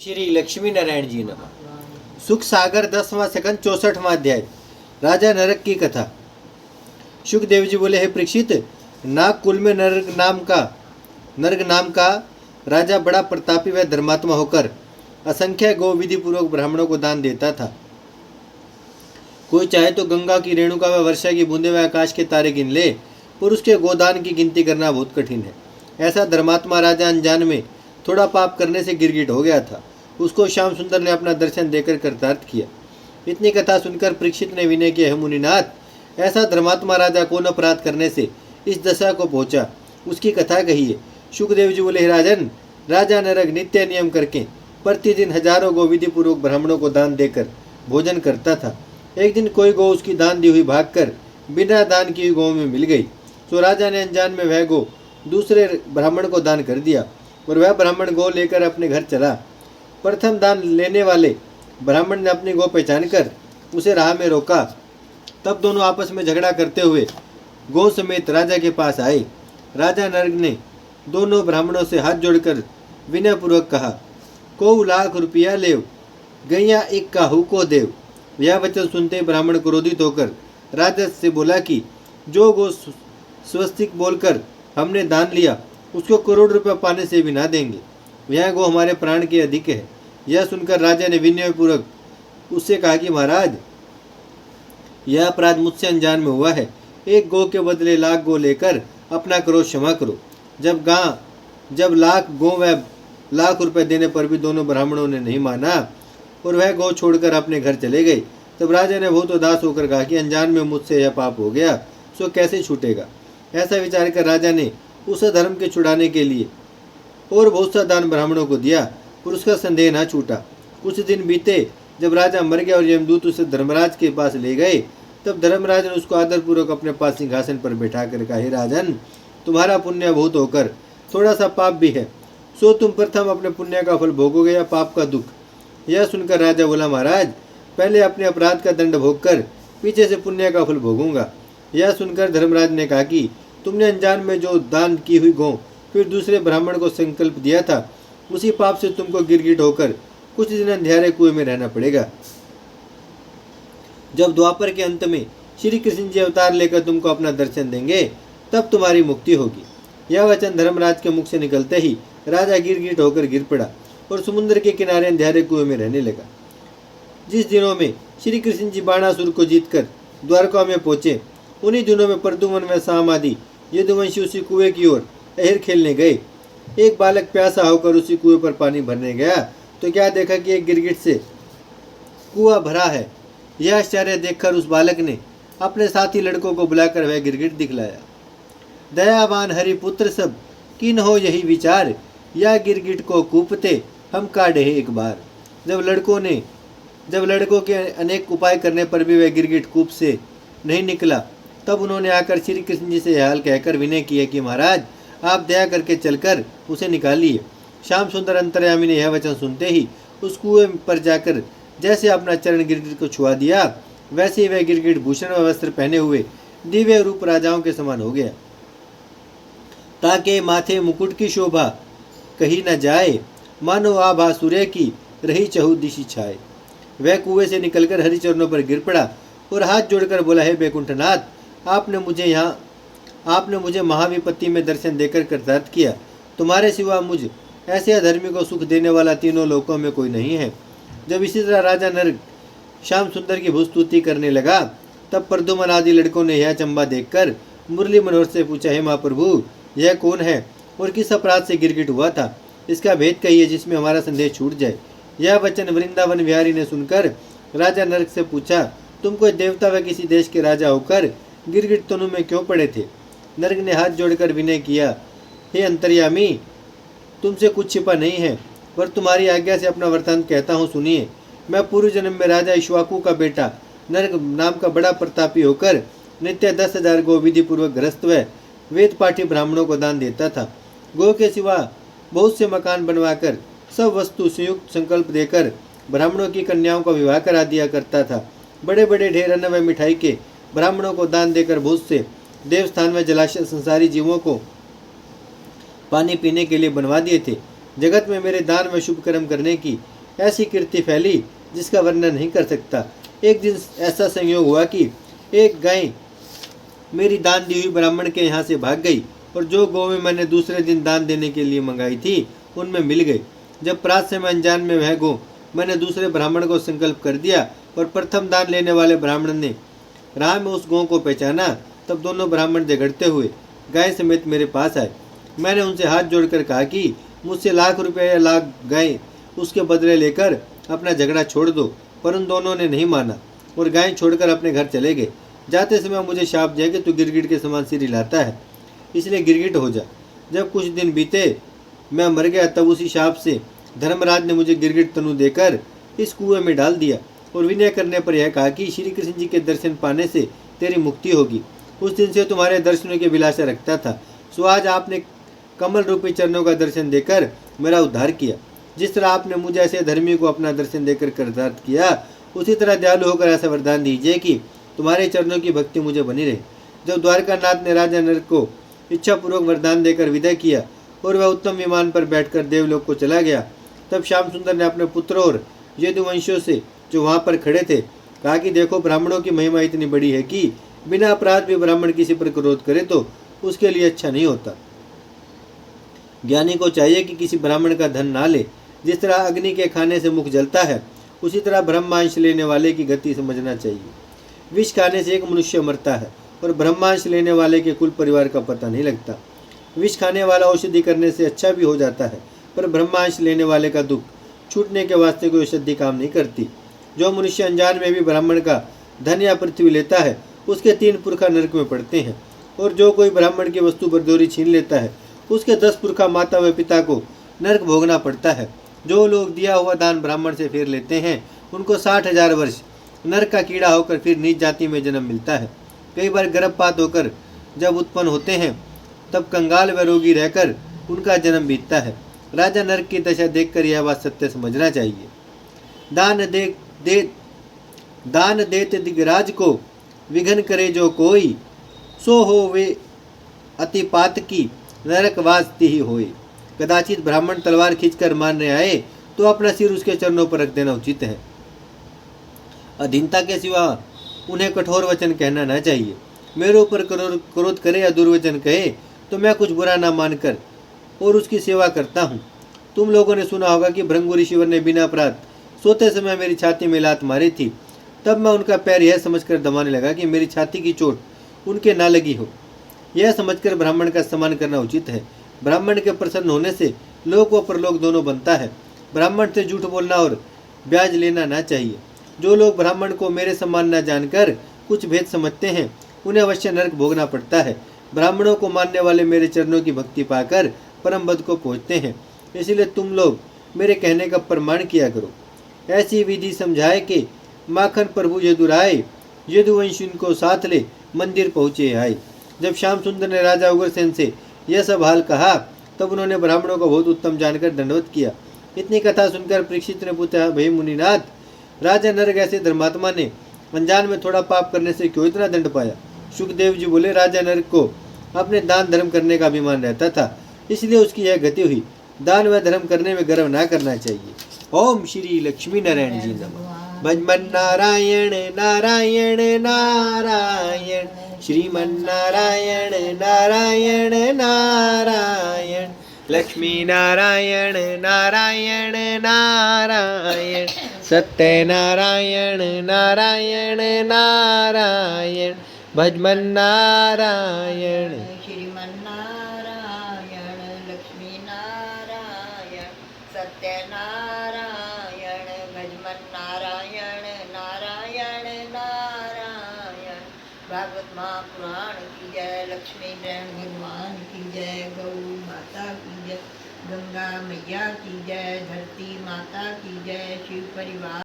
श्री लक्ष्मी नारायण जी नमः। सुख सागर 10वां सेकंड 64वां अध्याय। राजा नरक की कथा। सुखदेव जी बोले, हे परीक्षित, नाग कुल में नरक नाम का राजा बड़ा प्रतापी व धर्मात्मा होकर असंख्य गो विधि पूर्वक ब्राह्मणों को दान देता था। कोई चाहे तो गंगा की रेणुका व वर्षा की बूंदे व आकाश के तारे गिन ले, पर उसके गोदान की गिनती करना बहुत कठिन है। ऐसा धर्मात्मा राजा अनजान में थोड़ा पाप करने से गिरगिट हो गया था। उसको श्याम सुंदर ने अपना दर्शन देकर कृतार्थ किया। इतनी कथा सुनकर परीक्षित ने विनय किया, हे मुनिनाथ, ऐसा धर्मात्मा राजा कौन अपराध करने से इस दशा को पहुंचा, उसकी कथा कहिए। सुखदेव जी बोले, राजन, राजा नरक नित्य नियम करके प्रतिदिन हजारों गो विधि पूर्वक ब्राह्मणों को दान देकर भोजन करता था। एक दिन कोई गौ उसकी दान दी हुई भागकर बिना दान की हुई गौ में मिल गई, तो राजा ने अनजान में वह गौ दूसरे ब्राह्मण को दान कर दिया और वह ब्राह्मण गौ लेकर अपने घर चला। प्रथम दान लेने वाले ब्राह्मण ने अपनी गौ पहचान कर उसे राह में रोका। तब दोनों आपस में झगड़ा करते हुए गौ समेत राजा के पास आए। राजा नरक ने दोनों ब्राह्मणों से हाथ जोड़कर विनयपूर्वक कहा, को लाख रुपया लेव, गैया एक काहू को देव। यह वचन सुनते ब्राह्मण क्रोधित होकर राजा से बोला कि जो गो स्वस्तिक बोलकर हमने दान लिया, उसको करोड़ रुपया पाने से भी ना देंगे। यह गो हमारे प्राण के अधिक है। यह सुनकर राजा ने विनयपूर्वक उससे कहा कि महाराज, यह अपराध मुझसे अनजान में हुआ है। एक गो के बदले लाख गो लेकर अपना क्रोध क्षमा करो। जब लाख गो व लाख रुपए देने पर भी दोनों ब्राह्मणों ने नहीं माना और वह गौ छोड़कर अपने घर चले गए, तब राजा ने बहुत उदास होकर कहा कि अनजान में मुझसे यह पाप हो गया, सो कैसे छूटेगा। ऐसा विचार कर राजा ने उस धर्म के छुड़ाने के लिए और बहुत सा दान ब्राह्मणों को दिया, पर उसका संदेह न छूटा। कुछ दिन बीते, जब राजा मर गया और यमदूत उसे धर्मराज के पास ले गए, तब धर्मराज ने उसको आदरपूर्वक अपने पास सिंहासन पर बैठा कर कहा, हे राजन, तुम्हारा पुण्य बहुत होकर थोड़ा सा पाप भी है, सो तुम प्रथम अपने पुण्य का फल भोगोगे या पाप का दुख। यह सुनकर राजा बोला, महाराज, पहले अपने अपराध का दंड भोगकर पीछे से पुण्य का फल भोगूंगा। यह सुनकर धर्मराज ने कहा कि तुमने अनजान में जो दान की हुई गौ फिर दूसरे ब्राह्मण को संकल्प दिया था, उसी पाप से तुमको गिरगिट होकर कुछ दिन अंधेरे कुएं में रहना पड़ेगा। जब द्वापर के अंत में श्री कृष्ण जी अवतार लेकर तुमको अपना दर्शन देंगे, तब तुम्हारी मुक्ति होगी। यह वचन धर्मराज के मुख से निकलते ही राजा गिरगिट होकर गिर पड़ा और समुद्र के किनारे अंधेरे कुएं में रहने लगा। जिस दिनों में श्री कृष्ण जी बाणासुर को जीतकर द्वारका में पहुंचे, उन्हीं दिनों में प्रद्युम्न व साम आदि यदुवंशी उसी कुएं की ओर अहिर खेलने गए। एक बालक प्यासा होकर उसी कुएं पर पानी भरने गया, तो क्या देखा कि एक गिरगिट से कुआं भरा है। यह आश्चर्य देखकर उस बालक ने अपने साथी लड़कों को बुलाकर वह गिरगिट दिखलाया। दयावान हरिपुत्र सब किन हो यही विचार, या गिरगिट को कूपते हम काढ़े एक बार। जब लड़कों के अनेक उपाय करने पर भी वह गिरगिट कूप से नहीं निकला, तब उन्होंने आकर श्री कृष्ण जी से हाल कहकर विनय किया कि महाराज, आप दया करके चलकर उसे निकालिए। श्याम सुंदर अंतर्यामी ने यह वचन सुनते ही उस कुएं पर जाकर जैसे अपना चरण गिरगिट को छुआ दिया, वैसे ही वह गिरगिट भूषण व वस्त्र पहने हुए दिव्य रूप राजाओं के समान हो गया। ताके माथे मुकुट की शोभा कही न जाए, मानो आभा सूर्य की रही चहु दिशि छाए। वह कुएं से निकलकर हरिचरणों पर गिर पड़ा और हाथ जोड़कर बोला, हे बैकुंठनाथ, आपने मुझे महाविपत्ति में दर्शन देकर कृतार्थ किया। तुम्हारे सिवा मुझ ऐसे अधर्मी को सुख देने वाला तीनों लोकों में कोई नहीं है। जब इसी तरह राजा नरक श्याम सुंदर की भूस्तुति करने लगा, तब प्रद्युम्न आदि लड़कों ने यह चंबा देखकर मुरली मनोहर से पूछा, हे महाप्रभु, यह कौन है और किस अपराध से गिरगिट हुआ था? इसका भेद कहिए, जिसमें हमारा संदेह छूट जाए। यह वचन वृंदावन विहारी ने सुनकर राजा नरक से पूछा, तुम कोई देवता व किसी देश के राजा होकर गिरगिट तनु में क्यों पड़े थे? नरक ने हाथ जोड़कर विनय किया, हे अंतर्यामी, तुमसे कुछ छिपा नहीं है, पर तुम्हारी आज्ञा से अपना वृत्तांत कहता हूँ, सुनिए। मैं पूर्व जन्म में राजा इक्ष्वाकु का बेटा नरक नाम का बड़ा प्रतापी होकर नित्य 10,000 गो विधि पूर्वक ग्रस्त व वेद पाठी ब्राह्मणों को दान देता था। गो के सिवा बहुत से मकान बनवाकर सब वस्तु संयुक्त संकल्प देकर ब्राह्मणों की कन्याओं का विवाह करा दिया करता था। बड़े बड़े ढेर अन्न व मिठाई के ब्राह्मणों को दान देकर बहुत से देवस्थान व जलाशय संसारी जीवों को पानी पीने के लिए बनवा दिए थे। जगत में मेरे दान में शुभ कर्म करने की ऐसी कीर्ति फैली जिसका वर्णन नहीं कर सकता। एक दिन ऐसा संयोग हुआ कि एक गाय मेरी दान दी हुई ब्राह्मण के यहाँ से भाग गई और जो गौवें मैंने दूसरे दिन दान देने के लिए मंगाई थी उनमें मिल गई। जब प्रात से मैं अनजान में वह गौ मैंने दूसरे ब्राह्मण को संकल्प कर दिया और प्रथम दान लेने वाले ब्राह्मण ने राह में उस गौ को पहचाना, तब दोनों ब्राह्मण झगड़ते हुए गाय समेत मेरे पास आए। मैंने उनसे हाथ जोड़कर कहा कि मुझसे लाख रुपये या लाख गाय उसके बदले लेकर अपना झगड़ा छोड़ दो, पर उन दोनों ने नहीं माना और गाय छोड़कर अपने घर चले गए। जाते समय मुझे शाप दिया कि तू गिरगिट के समान सिर हिलाता है, इसलिए गिरगिट हो जा। जब कुछ दिन बीते मैं मर गया, तब उसी शाप से धर्मराज ने मुझे गिरगिट तनु देकर इस कुएं में डाल दिया और विनय करने पर यह कहा कि श्री कृष्ण जी के दर्शन पाने से तेरी मुक्ति होगी। उस दिन से तुम्हारे दर्शनों की अभिलाषा रखता था, सो आज आपने कमल रूपी चरणों का दर्शन देकर मेरा उद्धार किया। जिस तरह आपने मुझे ऐसे धर्मी को अपना दर्शन देकर कृतार्थ किया, उसी तरह दयालु होकर ऐसा वरदान दीजिए कि तुम्हारे चरणों की भक्ति मुझे बनी रहे। जब द्वारकानाथ ने राजा नर को इच्छापूर्वक वरदान देकर विदा किया और वह उत्तम विमान पर बैठकर देवलोक को चला गया, तब श्याम सुंदर ने अपने पुत्र और यदुवंशियों से जो वहां पर खड़े थे कहा कि देखो, ब्राह्मणों की महिमा इतनी बड़ी है कि बिना अपराध भी ब्राह्मण किसी पर क्रोध करे तो उसके लिए अच्छा नहीं होता। ज्ञानी को चाहिए कि किसी ब्राह्मण का धन ना ले। जिस तरह अग्नि के खाने से मुख जलता है, उसी तरह ब्रह्मांश लेने वाले की गति समझना चाहिए। विष खाने से एक मनुष्य मरता है और ब्रह्मांश लेने वाले के कुल परिवार का पता नहीं लगता। विष खाने वाला औषधि करने से अच्छा भी हो जाता है, पर ब्रह्मांश लेने वाले का दुख छूटने के वास्ते कोई औषधि काम नहीं करती। जो मनुष्य अनजान में भी ब्राह्मण का धन या पृथ्वी लेता है, उसके 3 पुरखा नरक में पड़ते हैं, और जो कोई ब्राह्मण की वस्तु बरदोरी छीन लेता है, उसके 10 पुरखा माता व पिता को नरक भोगना पड़ता है। जो लोग दिया हुआ दान ब्राह्मण से फेर लेते हैं, उनको 60,000 वर्ष नरक का कीड़ा होकर फिर नीच जाति में जन्म मिलता है। कई बार गर्भपात होकर जब उत्पन्न होते हैं, तब कंगाल व रोगी रहकर उनका जन्म बीतता है। राजा नरक की दशा देखकर यह बात सत्य समझना चाहिए। दान देते दिगराज को विघन करे जो कोई, सो हो वे अतिपात की नरकवास ही होए। कदाचित ब्राह्मण तलवार खींचकर मारने आए तो अपना सिर उसके चरणों पर रख देना उचित है। अधीनता के सिवा उन्हें कठोर वचन कहना न चाहिए। मेरे ऊपर क्रोध करे या दुर्वचन कहे तो मैं कुछ बुरा ना मानकर और उसकी सेवा करता हूँ। तुम लोगों ने सुना होगा कि भृंगु ऋषिवर ने बिना अपराध सोते समय मेरी छाती में लात मारी थी। तब मैं उनका पैर यह समझकर दबाने लगा कि मेरी छाती की चोट उनके ना लगी हो। यह समझकर ब्राह्मण का सम्मान करना उचित है। ब्राह्मण के प्रसन्न होने से लोक व परलोक दोनों बनता है। ब्राह्मण से झूठ बोलना और ब्याज लेना ना चाहिए। जो लोग ब्राह्मण को मेरे सम्मान न जानकर कुछ भेद समझते हैं, उन्हें अवश्य नरक भोगना पड़ता है। ब्राह्मणों को मानने वाले मेरे चरणों की भक्ति पाकर परम पद को पहुँचते हैं। इसलिए तुम लोग मेरे कहने का प्रमाण किया करो। ऐसी विधि समझाए कि माखन प्रभु यदुराय यदुवंशी को साथ ले मंदिर पहुँचे आए। जब श्याम सुंदर ने राजा उग्रसेन से यह सब हाल कहा, तब उन्होंने ब्राह्मणों को बहुत उत्तम जानकर दंडवत किया। इतनी कथा सुनकर परीक्षित ने पूछा, भई मुनिनाथ, राजा नरक ऐसे धर्मात्मा ने अनजान में थोड़ा पाप करने से क्यों इतना दंड पाया? सुखदेव जी बोले, राजा नरक को अपने दान धर्म करने का अभिमान रहता था, इसलिए उसकी यह गति हुई। दान व धर्म करने में गर्व ना करना चाहिए। ओम श्री लक्ष्मी नारायण जी नमः। भजमन नारायण नारायण नारायण, श्रीमन नारायण नारायण नारायण, लक्ष्मी नारायण नारायण नारायण, सत्य नारायण नारायण नारायण, भजमन नारायण श्रीमन नारायण, लक्ष्मी नारायण, सत्य नारायण, भजमन नारायण नारायण नारायण। भागवत महापुराण की जय, लक्ष्मी नारायण भगवान की जय, गौ माता की जय, गंगा मैया की जय, धरती माता की जय, शिव परिवार